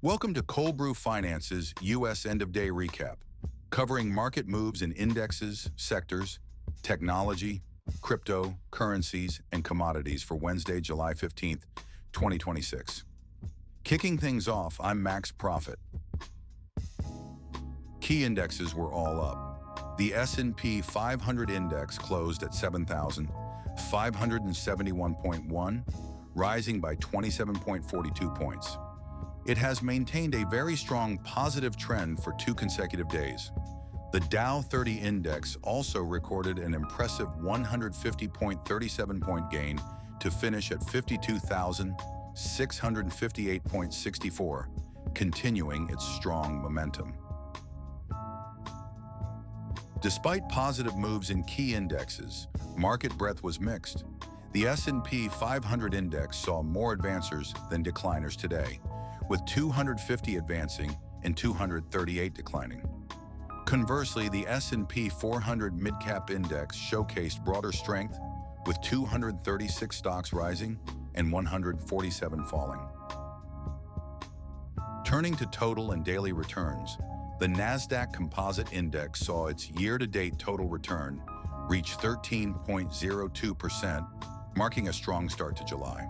Welcome to Cold Brew Finance's U.S. End-of-Day Recap, covering market moves in indexes, sectors, technology, crypto, currencies, and commodities for Wednesday, July 15th, 2026. Kicking things off, I'm Max Profit. Key indexes were all up. The S&P 500 index closed at 7,571.1, rising by 27.42 points. It has maintained a very strong positive trend for 2 consecutive days. The Dow 30 index also recorded an impressive 150.37 point gain to finish at 52,658.64, continuing its strong momentum. Despite positive moves in key indexes, market breadth was mixed. The S&P 500 index saw more advancers than decliners today, with 250 advancing and 238 declining. Conversely, the S&P 400 Mid-Cap Index showcased broader strength, with 236 stocks rising and 147 falling. Turning to total and daily returns, the Nasdaq Composite Index saw its year-to-date total return reach 13.02%, marking a strong start to July.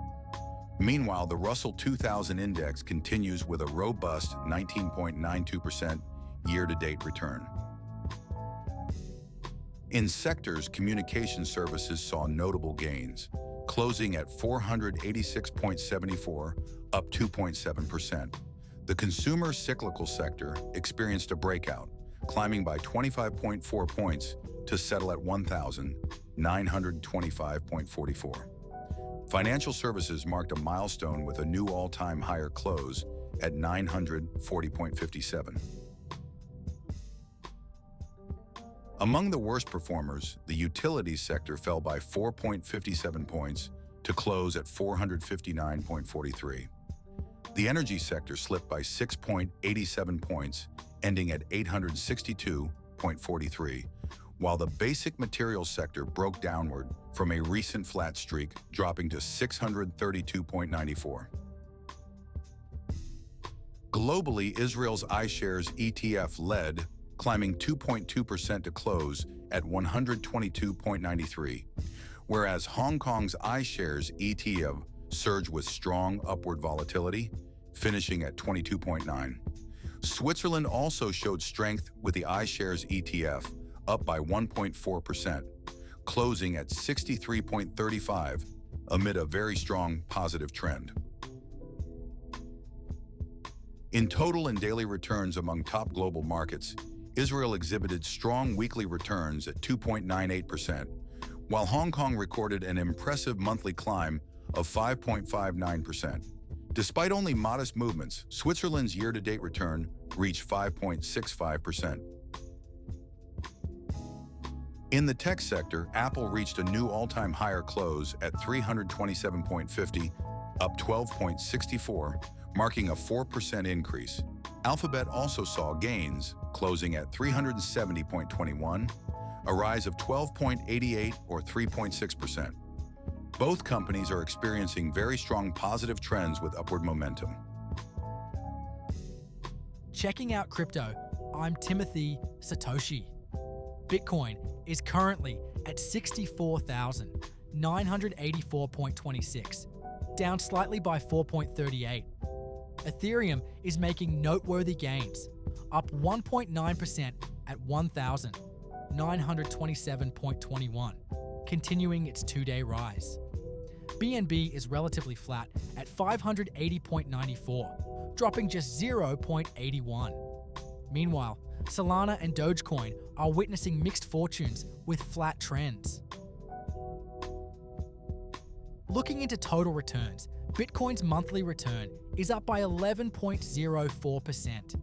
Meanwhile, the Russell 2000 Index continues with a robust 19.92% year-to-date return. In sectors, communication services saw notable gains, closing at 486.74, up 2.7%. The consumer cyclical sector experienced a breakout, climbing by 25.4 points to settle at 1,925.44. Financial services marked a milestone with a new all-time higher close at 940.57. Among the worst performers, the utilities sector fell by 4.57 points to close at 459.43. The energy sector slipped by 6.87 points, ending at 862.43, while the basic materials sector broke downward from a recent flat streak, dropping to 632.94. Globally, Israel's iShares ETF led, climbing 2.2% to close at 122.93, whereas Hong Kong's iShares ETF surged with strong upward volatility, finishing at 22.9. Switzerland also showed strength with the iShares ETF, up by 1.4%, closing at 63.35 amid a very strong positive trend. In total and daily returns among top global markets, Israel exhibited strong weekly returns at 2.98%, while Hong Kong recorded an impressive monthly climb of 5.59%. Despite only modest movements, Switzerland's year-to-date return reached 5.65%. In the tech sector, Apple reached a new all-time higher close at 327.50, up 12.64, marking a 4% increase. Alphabet also saw gains, closing at 370.21, a rise of 12.88 or 3.6%. Both companies are experiencing very strong positive trends with upward momentum. Checking out crypto, I'm Timothy Satoshi. Bitcoin is currently at 64,984.26, down slightly by 4.38. Ethereum is making noteworthy gains, up 1.9% at 1,927.21, continuing its 2-day rise. BNB is relatively flat at 580.94, dropping just 0.81. Meanwhile, Solana and Dogecoin are witnessing mixed fortunes with flat trends. Looking into total returns, Bitcoin's monthly return is up by 11.04%.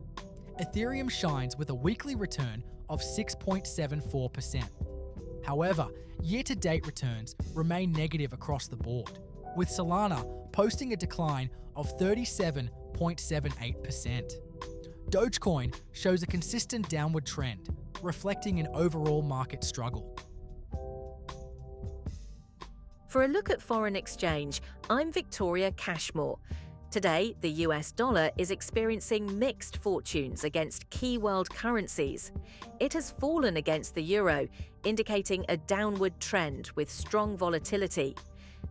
Ethereum shines with a weekly return of 6.74%. However, year-to-date returns remain negative across the board, with Solana posting a decline of 37.78%. Dogecoin shows a consistent downward trend, reflecting an overall market struggle. For a look at foreign exchange, I'm Victoria Cashmore. Today, the US dollar is experiencing mixed fortunes against key world currencies. It has fallen against the euro, indicating a downward trend with strong volatility.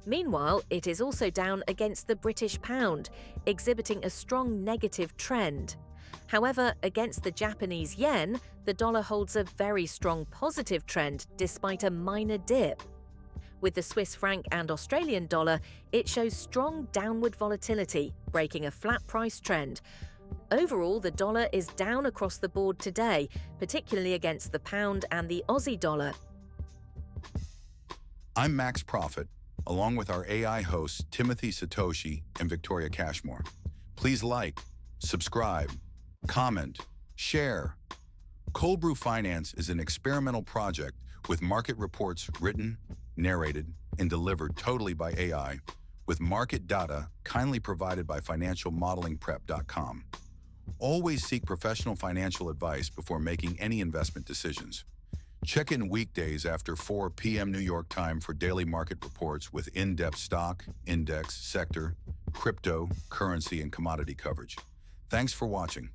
Meanwhile, it is also down against the British pound, exhibiting a strong negative trend. However, against the Japanese yen, the dollar holds a very strong positive trend despite a minor dip. With the Swiss franc and Australian dollar, it shows strong downward volatility, breaking a flat price trend. Overall, the dollar is down across the board today, particularly against the pound and the Aussie dollar. I'm Max Profit, along with our AI hosts Timothy Satoshi and Victoria Cashmore. Please like, subscribe, comment, share. Cold Brew Finance is an experimental project with market reports written, narrated, and delivered totally by AI, with market data kindly provided by financialmodelingprep.com. Always seek professional financial advice before making any investment decisions. Check in weekdays after 4 p.m. New York time for daily market reports with in-depth stock, index, sector, crypto, currency, and commodity coverage. Thanks for watching.